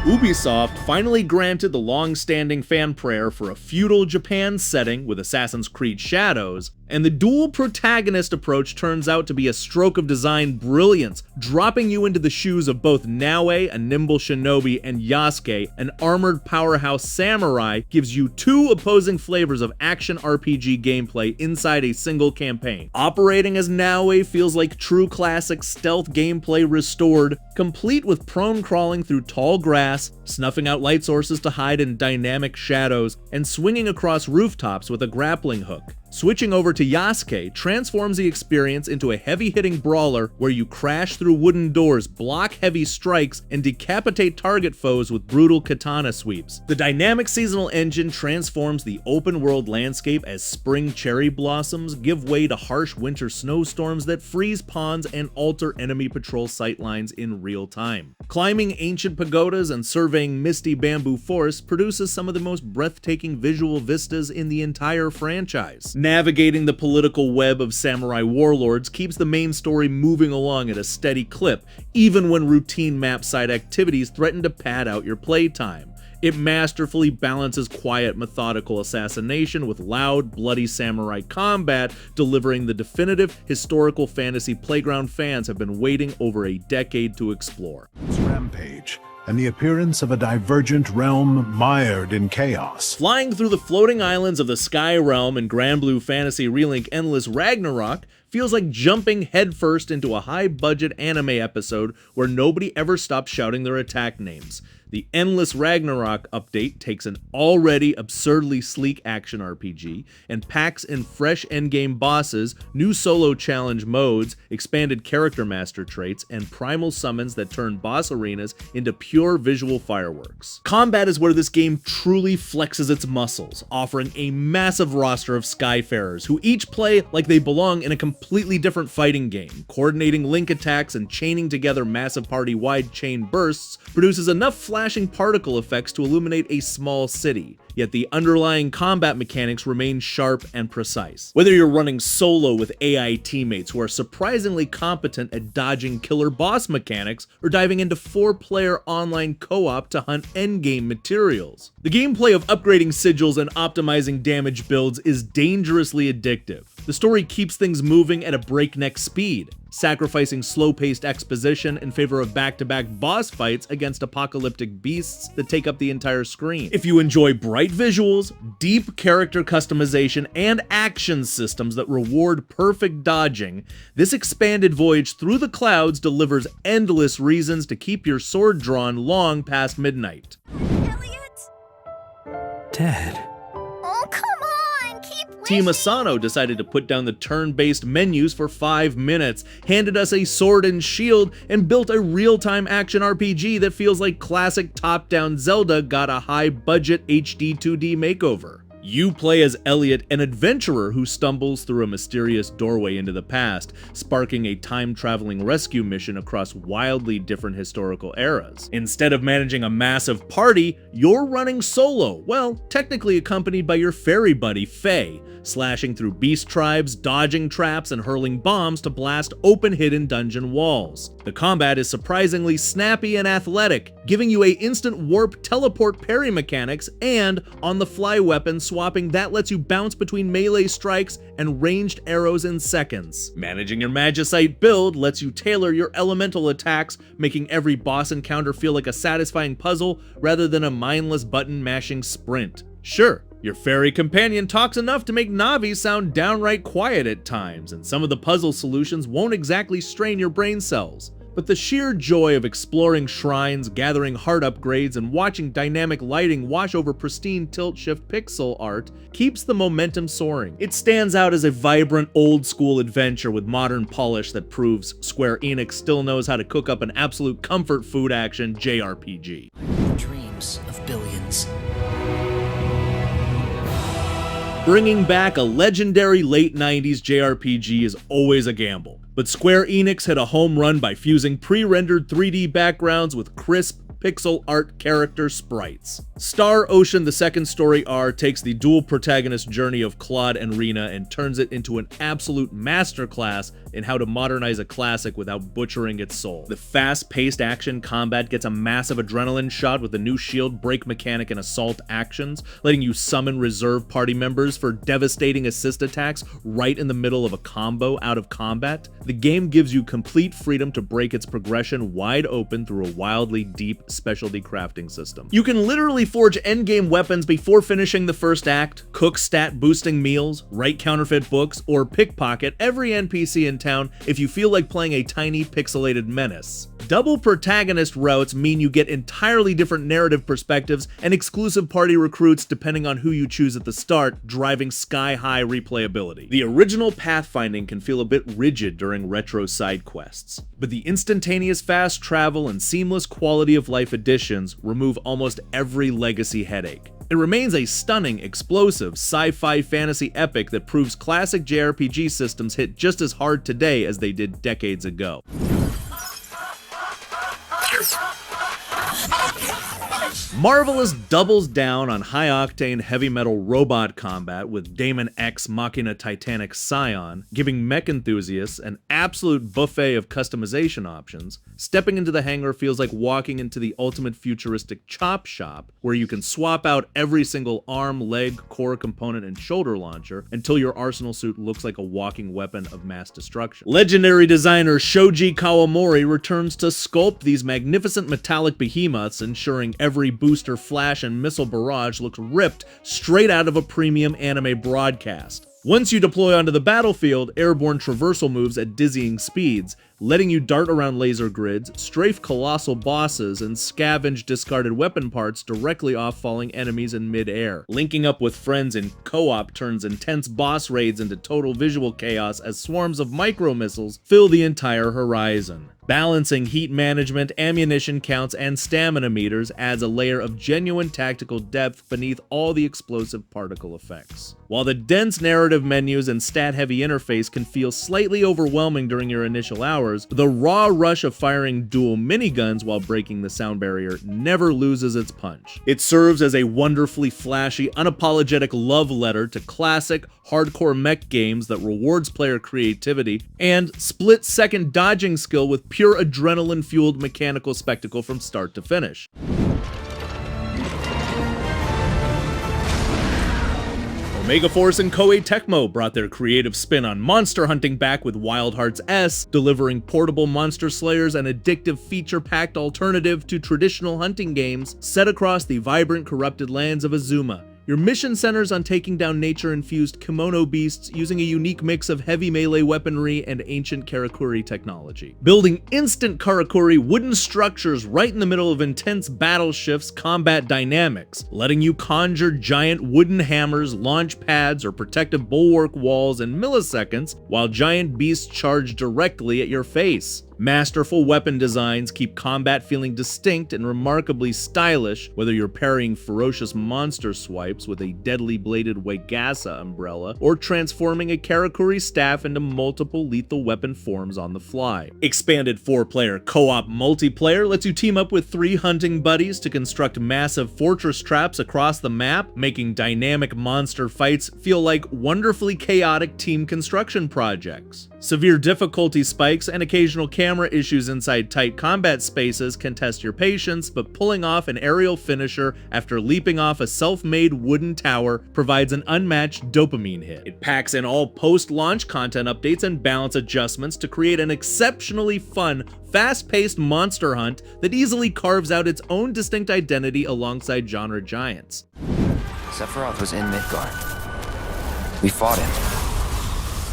Ubisoft finally granted the long-standing fan prayer for a feudal Japan setting with Assassin's Creed Shadows, and the dual protagonist approach turns out to be a stroke of design brilliance, dropping you into the shoes of both Naoe, a nimble shinobi, and Yasuke, an armored powerhouse samurai, gives you two opposing flavors of action RPG gameplay inside a single campaign. Operating as Naoe feels like true classic stealth gameplay restored, complete with prone crawling through tall grass, snuffing out light sources to hide in dynamic shadows, and swinging across rooftops with a grappling hook. Switching over to Yasuke transforms the experience into a heavy-hitting brawler where you crash through wooden doors, block heavy strikes, and decapitate target foes with brutal katana sweeps. The dynamic seasonal engine transforms the open-world landscape as spring cherry blossoms give way to harsh winter snowstorms that freeze ponds and alter enemy patrol sightlines in real time. Climbing ancient pagodas and surveying misty bamboo forests produces some of the most breathtaking visual vistas in the entire franchise. Navigating the political web of samurai warlords keeps the main story moving along at a steady clip, even when routine map side activities threaten to pad out your playtime. It masterfully balances quiet, methodical assassination with loud, bloody samurai combat, delivering the definitive historical fantasy playground fans have been waiting over a decade to explore. Rampage, and the appearance of a divergent realm mired in chaos. Flying through the floating islands of the Sky Realm in Granblue Fantasy Relink Endless Ragnarok feels like jumping headfirst into a high-budget anime episode where nobody ever stops shouting their attack names. The Endless Ragnarok update takes an already absurdly sleek action RPG and packs in fresh endgame bosses, new solo challenge modes, expanded character master traits, and primal summons that turn boss arenas into pure visual fireworks. Combat is where this game truly flexes its muscles, offering a massive roster of Skyfarers who each play like they belong in a completely different fighting game. Coordinating link attacks and chaining together massive party-wide chain bursts produces enough flashing particle effects to illuminate a small city, yet the underlying combat mechanics remain sharp and precise. Whether you're running solo with AI teammates who are surprisingly competent at dodging killer boss mechanics, or diving into 4-player online co-op to hunt endgame materials. The gameplay of upgrading sigils and optimizing damage builds is dangerously addictive. The story keeps things moving at a breakneck speed, sacrificing slow-paced exposition in favor of back-to-back boss fights against apocalyptic beasts that take up the entire screen. If you enjoy bright visuals, deep character customization, and action systems that reward perfect dodging, this expanded voyage through the clouds delivers endless reasons to keep your sword drawn long past midnight. Elliot? Dad. Oh, come on! Keep wishing! Team Asano decided to put down the turn-based menus for 5 minutes, handed us a sword and shield, and built a real-time action RPG that feels like classic top-down Zelda got a high-budget HD 2D makeover. You play as Elliot, an adventurer who stumbles through a mysterious doorway into the past, sparking a time-traveling rescue mission across wildly different historical eras. Instead of managing a massive party, you're running solo, well, technically accompanied by your fairy buddy, Faye, slashing through beast tribes, dodging traps, and hurling bombs to blast open hidden dungeon walls. The combat is surprisingly snappy and athletic, giving you a instant warp teleport parry mechanics and on-the-fly weapon swapping that lets you bounce between melee strikes and ranged arrows in seconds. Managing your Magicite build lets you tailor your elemental attacks, making every boss encounter feel like a satisfying puzzle rather than a mindless button-mashing sprint. Sure, your fairy companion talks enough to make Navi sound downright quiet at times, and some of the puzzle solutions won't exactly strain your brain cells. But the sheer joy of exploring shrines, gathering heart upgrades, and watching dynamic lighting wash over pristine tilt-shift pixel art keeps the momentum soaring. It stands out as a vibrant, old-school adventure with modern polish that proves Square Enix still knows how to cook up an absolute comfort food action JRPG. Dreams of billions. Bringing back a legendary late 90s JRPG is always a gamble, but Square Enix hit a home run by fusing pre-rendered 3D backgrounds with crisp, pixel art character sprites. Star Ocean, the second story arc, takes the dual protagonist journey of Claude and Rena and turns it into an absolute masterclass in how to modernize a classic without butchering its soul. The fast-paced action combat gets a massive adrenaline shot with the new shield break mechanic and assault actions, letting you summon reserve party members for devastating assist attacks right in the middle of a combo out of combat. The game gives you complete freedom to break its progression wide open through a wildly deep specialty crafting system. You can literally forge endgame weapons before finishing the first act, cook stat-boosting meals, write counterfeit books, or pickpocket every NPC in town if you feel like playing a tiny pixelated menace. Double protagonist routes mean you get entirely different narrative perspectives and exclusive party recruits depending on who you choose at the start, driving sky-high replayability. The original pathfinding can feel a bit rigid during retro side quests, but the instantaneous fast travel and seamless quality of life additions remove almost every legacy headache. It remains a stunning, explosive, sci-fi fantasy epic that proves classic JRPG systems hit just as hard today as they did decades ago. Marvelous doubles down on high-octane heavy metal robot combat with Daemon X Machina Titanic Scion, giving mech enthusiasts an absolute buffet of customization options. Stepping into the hangar feels like walking into the ultimate futuristic chop shop, where you can swap out every single arm, leg, core component, and shoulder launcher until your arsenal suit looks like a walking weapon of mass destruction. Legendary designer Shoji Kawamori returns to sculpt these magnificent metallic behemoths, ensuring every booster, flash, and missile barrage looks ripped straight out of a premium anime broadcast. Once you deploy onto the battlefield, airborne traversal moves at dizzying speeds, letting you dart around laser grids, strafe colossal bosses, and scavenge discarded weapon parts directly off falling enemies in mid-air. Linking up with friends in co-op turns intense boss raids into total visual chaos as swarms of micro-missiles fill the entire horizon. Balancing heat management, ammunition counts, and stamina meters adds a layer of genuine tactical depth beneath all the explosive particle effects. While the dense narrative menus and stat-heavy interface can feel slightly overwhelming during your initial hours, the raw rush of firing dual miniguns while breaking the sound barrier never loses its punch. It serves as a wonderfully flashy, unapologetic love letter to classic, hardcore mech games that rewards player creativity, and split-second dodging skill with pure adrenaline-fueled mechanical spectacle from start to finish. Omega Force and Koei Tecmo brought their creative spin on monster hunting back with Wild Hearts S, delivering portable monster slayers and addictive feature-packed alternative to traditional hunting games set across the vibrant, corrupted lands of Azuma. Your mission centers on taking down nature-infused kimono beasts using a unique mix of heavy melee weaponry and ancient karakuri technology. Building instant karakuri wooden structures right in the middle of intense battle shifts combat dynamics, letting you conjure giant wooden hammers, launch pads, or protective bulwark walls in milliseconds while giant beasts charge directly at your face. Masterful weapon designs keep combat feeling distinct and remarkably stylish, whether you're parrying ferocious monster swipes with a deadly bladed Waigasa umbrella, or transforming a Karakuri staff into multiple lethal weapon forms on the fly. Expanded 4-player co-op multiplayer lets you team up with 3 hunting buddies to construct massive fortress traps across the map, making dynamic monster fights feel like wonderfully chaotic team construction projects. Severe difficulty spikes and occasional camera issues inside tight combat spaces can test your patience, but pulling off an aerial finisher after leaping off a self-made wooden tower provides an unmatched dopamine hit. It packs in all post-launch content updates and balance adjustments to create an exceptionally fun, fast-paced monster hunt that easily carves out its own distinct identity alongside genre giants. Sephiroth was in Midgard. We fought him.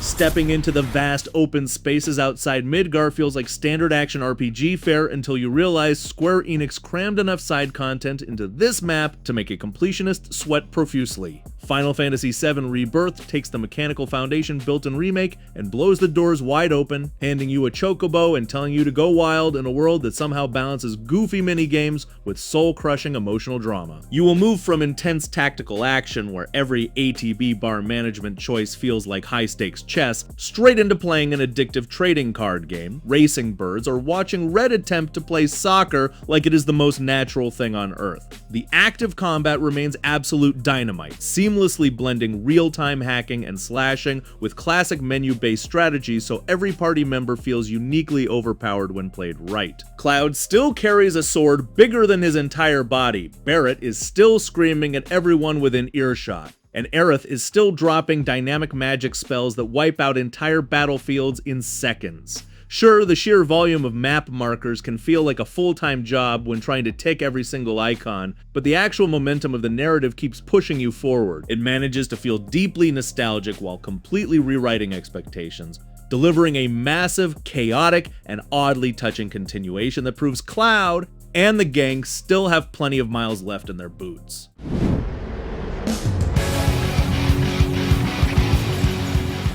Stepping into the vast open spaces outside Midgar feels like standard action RPG fare until you realize Square Enix crammed enough side content into this map to make a completionist sweat profusely. Final Fantasy VII Rebirth takes the mechanical foundation built in Remake and blows the doors wide open, handing you a chocobo and telling you to go wild in a world that somehow balances goofy minigames with soul-crushing emotional drama. You will move from intense tactical action where every ATB bar management choice feels like high-stakes chess, straight into playing an addictive trading card game, racing birds, or watching Red attempt to play soccer like it is the most natural thing on Earth. The active combat remains absolute dynamite, seamlessly blending real-time hacking and slashing with classic menu-based strategies so every party member feels uniquely overpowered when played right. Cloud still carries a sword bigger than his entire body, Barret is still screaming at everyone within earshot, and Aerith is still dropping dynamic magic spells that wipe out entire battlefields in seconds. Sure, the sheer volume of map markers can feel like a full-time job when trying to tick every single icon, but the actual momentum of the narrative keeps pushing you forward. It manages to feel deeply nostalgic while completely rewriting expectations, delivering a massive, chaotic, and oddly touching continuation that proves Cloud and the gang still have plenty of miles left in their boots.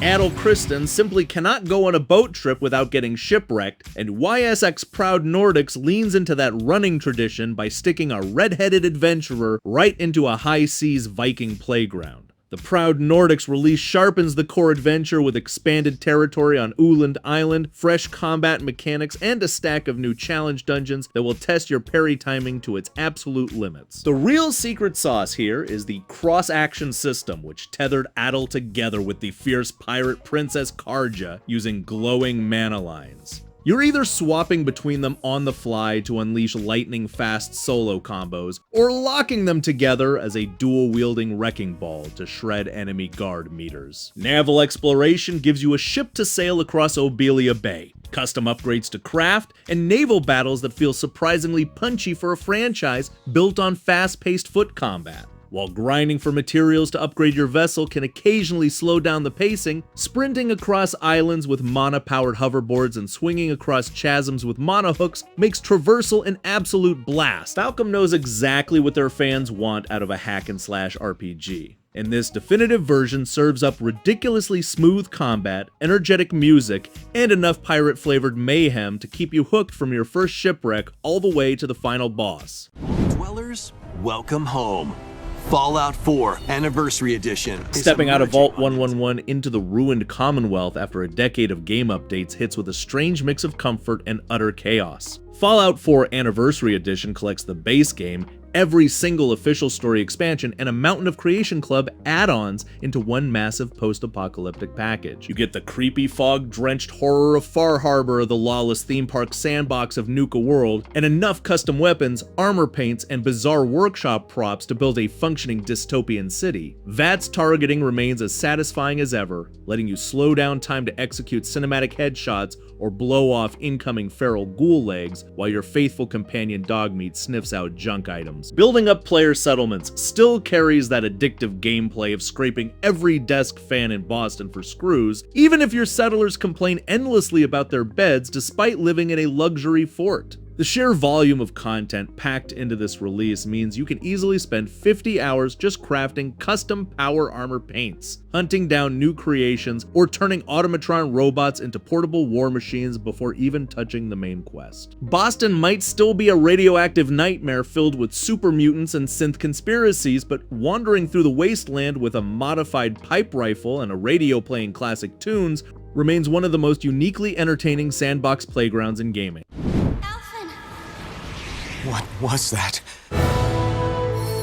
Adel Kristen simply cannot go on a boat trip without getting shipwrecked, and YSX Proud Nordics leans into that running tradition by sticking a red-headed adventurer right into a high seas Viking playground. The Proud Nordics release sharpens the core adventure with expanded territory on Uland Island, fresh combat mechanics, and a stack of new challenge dungeons that will test your parry timing to its absolute limits. The real secret sauce here is the cross-action system, which tethered Adel together with the fierce pirate princess Karja using glowing mana lines. You're either swapping between them on the fly to unleash lightning-fast solo combos, or locking them together as a dual-wielding wrecking ball to shred enemy guard meters. Naval exploration gives you a ship to sail across Obelia Bay, custom upgrades to craft, and naval battles that feel surprisingly punchy for a franchise built on fast-paced foot combat. While grinding for materials to upgrade your vessel can occasionally slow down the pacing, sprinting across islands with mana-powered hoverboards and swinging across chasms with mana hooks makes traversal an absolute blast. Falcom knows exactly what their fans want out of a hack-and-slash RPG. And this definitive version serves up ridiculously smooth combat, energetic music, and enough pirate-flavored mayhem to keep you hooked from your first shipwreck all the way to the final boss. Dwellers, welcome home. Fallout 4 Anniversary Edition. Stepping out of Vault 111 into the ruined Commonwealth after a decade of game updates hits with a strange mix of comfort and utter chaos. Fallout 4 Anniversary Edition collects the base game, every single official story expansion, and a Mountain of Creation Club add-ons into one massive post-apocalyptic package. You get the creepy fog-drenched horror of Far Harbor, the lawless theme park sandbox of Nuka World, and enough custom weapons, armor paints, and bizarre workshop props to build a functioning dystopian city. VATS targeting remains as satisfying as ever, letting you slow down time to execute cinematic headshots or blow off incoming feral ghoul legs while your faithful companion Dogmeat sniffs out junk items. Building up player settlements still carries that addictive gameplay of scraping every desk fan in Boston for screws, even if your settlers complain endlessly about their beds despite living in a luxury fort. The sheer volume of content packed into this release means you can easily spend 50 hours just crafting custom power armor paints, hunting down new creations, or turning automatron robots into portable war machines before even touching the main quest. Boston might still be a radioactive nightmare filled with super mutants and synth conspiracies, but wandering through the wasteland with a modified pipe rifle and a radio playing classic tunes remains one of the most uniquely entertaining sandbox playgrounds in gaming. What was that?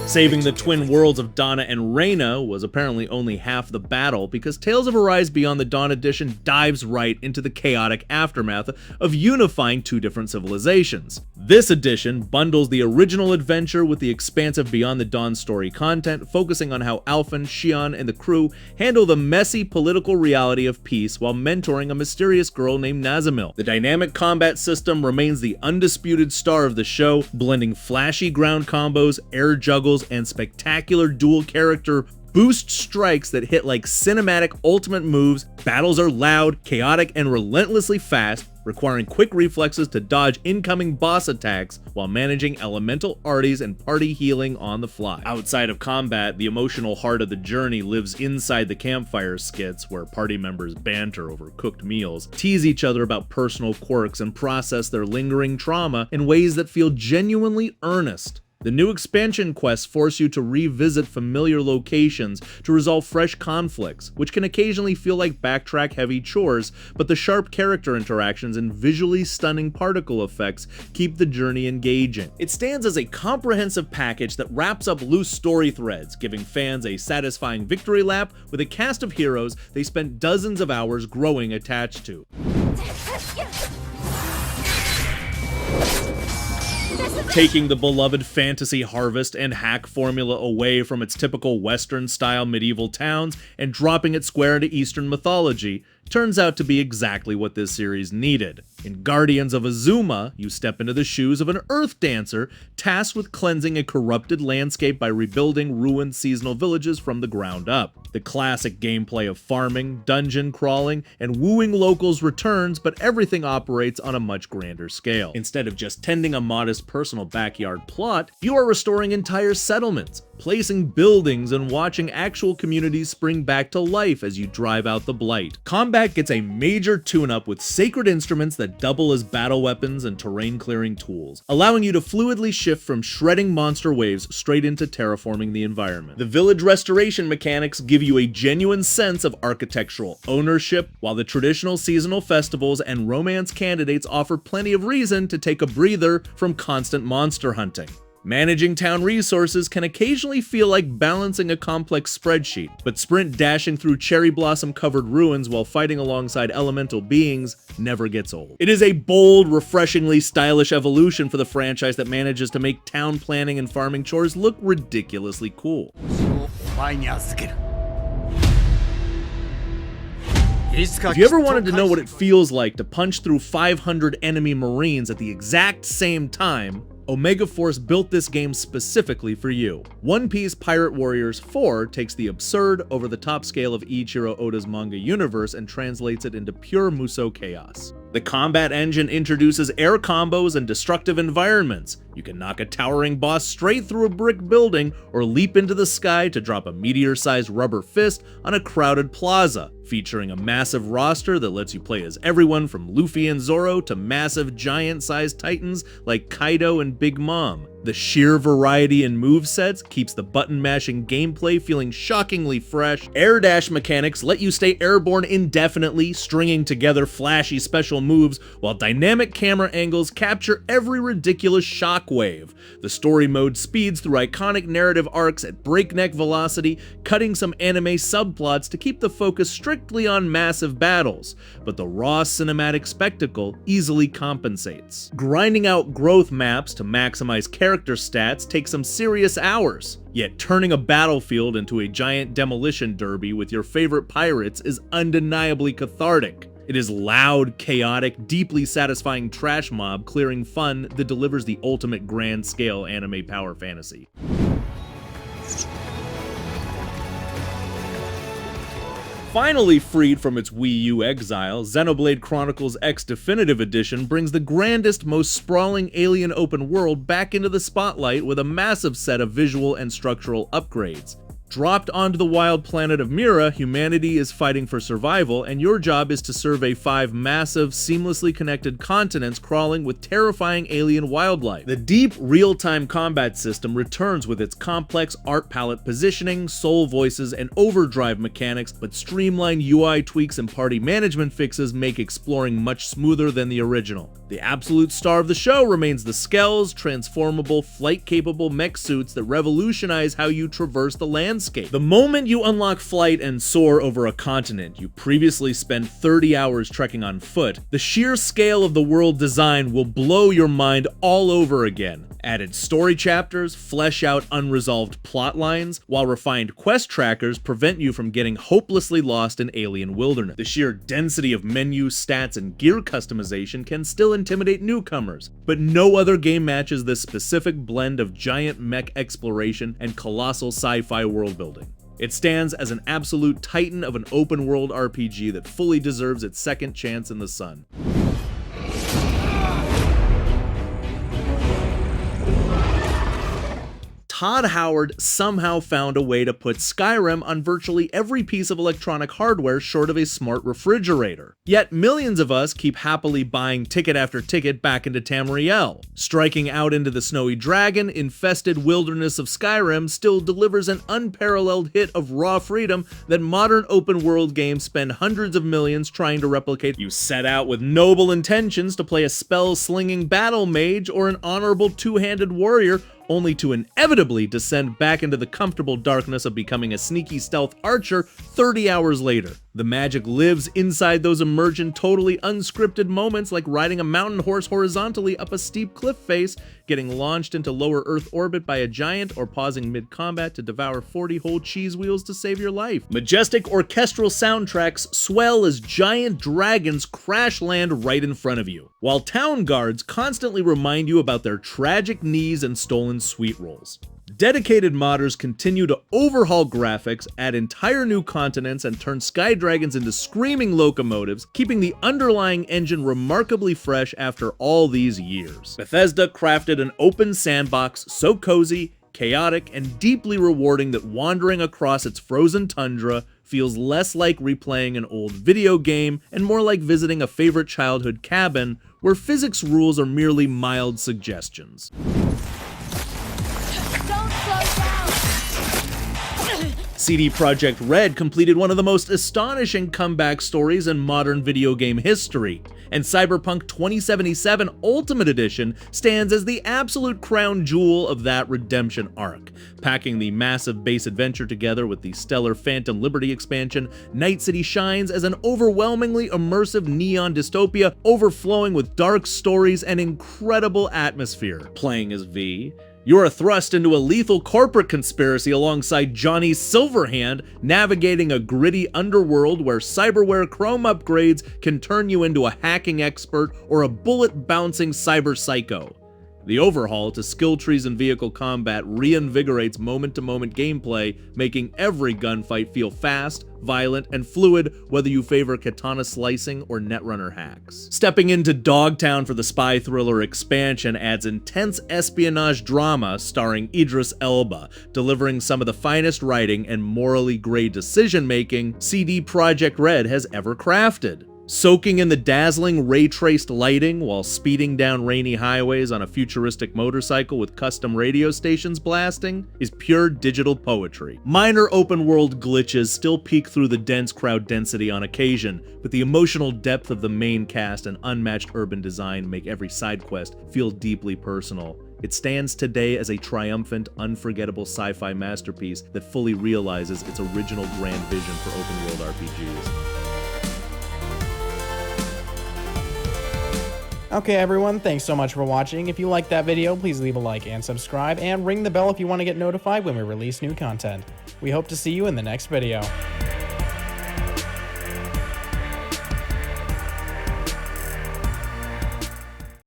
Saving the twin worlds of Donna and Reyna was apparently only half the battle, because Tales of Arise Beyond the Dawn edition dives right into the chaotic aftermath of unifying two different civilizations. This edition bundles the original adventure with the expansive Beyond the Dawn story content, focusing on how Alphen, Scion, and the crew handle the messy political reality of peace while mentoring a mysterious girl named Nazamil. The dynamic combat system remains the undisputed star of the show, blending flashy ground combos, air juggles, and spectacular dual character boost strikes that hit like cinematic ultimate moves. Battles are loud, chaotic, and relentlessly fast, requiring quick reflexes to dodge incoming boss attacks while managing elemental arties and party healing on the fly. Outside of combat, the emotional heart of the journey lives inside the campfire skits, where party members banter over cooked meals, tease each other about personal quirks, and process their lingering trauma in ways that feel genuinely earnest. The new expansion quests force you to revisit familiar locations to resolve fresh conflicts, which can occasionally feel like backtrack-heavy chores, but the sharp character interactions and visually stunning particle effects keep the journey engaging. It stands as a comprehensive package that wraps up loose story threads, giving fans a satisfying victory lap with a cast of heroes they spent dozens of hours growing attached to. Taking the beloved fantasy harvest and hack formula away from its typical Western-style medieval towns and dropping it square into Eastern mythology turns out to be exactly what this series needed. In Guardians of Azuma, you step into the shoes of an earth dancer tasked with cleansing a corrupted landscape by rebuilding ruined seasonal villages from the ground up. The classic gameplay of farming, dungeon crawling, and wooing locals returns, but everything operates on a much grander scale. Instead of just tending a modest personal backyard plot, you are restoring entire settlements, placing buildings, and watching actual communities spring back to life as you drive out the blight. Combat gets a major tune-up with sacred instruments that double as battle weapons and terrain-clearing tools, allowing you to fluidly shift from shredding monster waves straight into terraforming the environment. The village restoration mechanics give you a genuine sense of architectural ownership, while the traditional seasonal festivals and romance candidates offer plenty of reason to take a breather from constant monster hunting. Managing town resources can occasionally feel like balancing a complex spreadsheet, but sprint dashing through cherry blossom covered ruins while fighting alongside elemental beings never gets old. It is a bold, refreshingly stylish evolution for the franchise that manages to make town planning and farming chores look ridiculously cool. If you ever wanted to know what it feels like to punch through 500 enemy marines at the exact same time, Omega Force built this game specifically for you. One Piece Pirate Warriors 4 takes the absurd, over-the-top scale of Ichiro Oda's manga universe and translates it into pure Musou chaos. The combat engine introduces air combos and destructive environments. You can knock a towering boss straight through a brick building or leap into the sky to drop a meteor-sized rubber fist on a crowded plaza, featuring a massive roster that lets you play as everyone from Luffy and Zoro to massive giant-sized titans like Kaido and Big Mom. The sheer variety in movesets keeps the button-mashing gameplay feeling shockingly fresh. Air dash mechanics let you stay airborne indefinitely, stringing together flashy special moves, while dynamic camera angles capture every ridiculous shockwave. The story mode speeds through iconic narrative arcs at breakneck velocity, cutting some anime subplots to keep the focus strictly on massive battles, but the raw cinematic spectacle easily compensates. Grinding out growth maps to maximize character stats takes some serious hours, yet turning a battlefield into a giant demolition derby with your favorite pirates is undeniably cathartic. It is loud, chaotic, deeply satisfying trash mob clearing fun that delivers the ultimate grand-scale anime power fantasy. Finally freed from its Wii U exile, Xenoblade Chronicles X Definitive Edition brings the grandest, most sprawling alien open world back into the spotlight with a massive set of visual and structural upgrades. Dropped onto the wild planet of Mira, humanity is fighting for survival, and your job is to survey 5 massive, seamlessly connected continents crawling with terrifying alien wildlife. The deep, real-time combat system returns with its complex art palette positioning, soul voices, and overdrive mechanics, but streamlined UI tweaks and party management fixes make exploring much smoother than the original. The absolute star of the show remains the Skells, transformable, flight-capable mech suits that revolutionize how you traverse the landscape. The moment you unlock flight and soar over a continent you previously spent 30 hours trekking on foot, the sheer scale of the world design will blow your mind all over again. Added story chapters flesh out unresolved plot lines, while refined quest trackers prevent you from getting hopelessly lost in alien wilderness. The sheer density of menu, stats, and gear customization can still intimidate newcomers, but no other game matches this specific blend of giant mech exploration and colossal sci-fi world building. It stands as an absolute titan of an open-world RPG that fully deserves its second chance in the sun. Todd Howard somehow found a way to put Skyrim on virtually every piece of electronic hardware short of a smart refrigerator. Yet millions of us keep happily buying ticket after ticket back into Tamriel. Striking out into the snowy dragon-infested wilderness of Skyrim still delivers an unparalleled hit of raw freedom that modern open-world games spend hundreds of millions trying to replicate. You set out with noble intentions to play a spell-slinging battle mage or an honorable two-handed warrior, only to inevitably descend back into the comfortable darkness of becoming a sneaky stealth archer 30 hours later. The magic lives inside those emergent, totally unscripted moments like riding a mountain horse horizontally up a steep cliff face, getting launched into lower Earth orbit by a giant, or pausing mid-combat to devour 40 whole cheese wheels to save your life. Majestic orchestral soundtracks swell as giant dragons crash land right in front of you, while town guards constantly remind you about their tragic knees and stolen sweet rolls. Dedicated modders continue to overhaul graphics, add entire new continents, and turn sky dragons into screaming locomotives, keeping the underlying engine remarkably fresh after all these years. Bethesda crafted an open sandbox so cozy, chaotic, and deeply rewarding that wandering across its frozen tundra feels less like replaying an old video game and more like visiting a favorite childhood cabin where physics rules are merely mild suggestions. CD Projekt Red completed one of the most astonishing comeback stories in modern video game history, and Cyberpunk 2077 Ultimate Edition stands as the absolute crown jewel of that redemption arc. Packing the massive base adventure together with the stellar Phantom Liberty expansion, Night City shines as an overwhelmingly immersive neon dystopia overflowing with dark stories and incredible atmosphere. Playing as V, you are thrust into a lethal corporate conspiracy alongside Johnny Silverhand, navigating a gritty underworld where cyberware chrome upgrades can turn you into a hacking expert or a bullet-bouncing cyber psycho. The overhaul to skill trees and vehicle combat reinvigorates moment-to-moment gameplay, making every gunfight feel fast, violent, and fluid, whether you favor katana slicing or netrunner hacks. Stepping into Dogtown for the spy thriller expansion adds intense espionage drama starring Idris Elba, delivering some of the finest writing and morally gray decision-making CD Projekt Red has ever crafted. Soaking in the dazzling ray-traced lighting while speeding down rainy highways on a futuristic motorcycle with custom radio stations blasting is pure digital poetry. Minor open-world glitches still peek through the dense crowd density on occasion, but the emotional depth of the main cast and unmatched urban design make every side quest feel deeply personal. It stands today as a triumphant, unforgettable sci-fi masterpiece that fully realizes its original grand vision for open-world RPGs. Okay everyone, thanks so much for watching. If you liked that video, please leave a like and subscribe, and ring the bell if you want to get notified when we release new content. We hope to see you in the next video.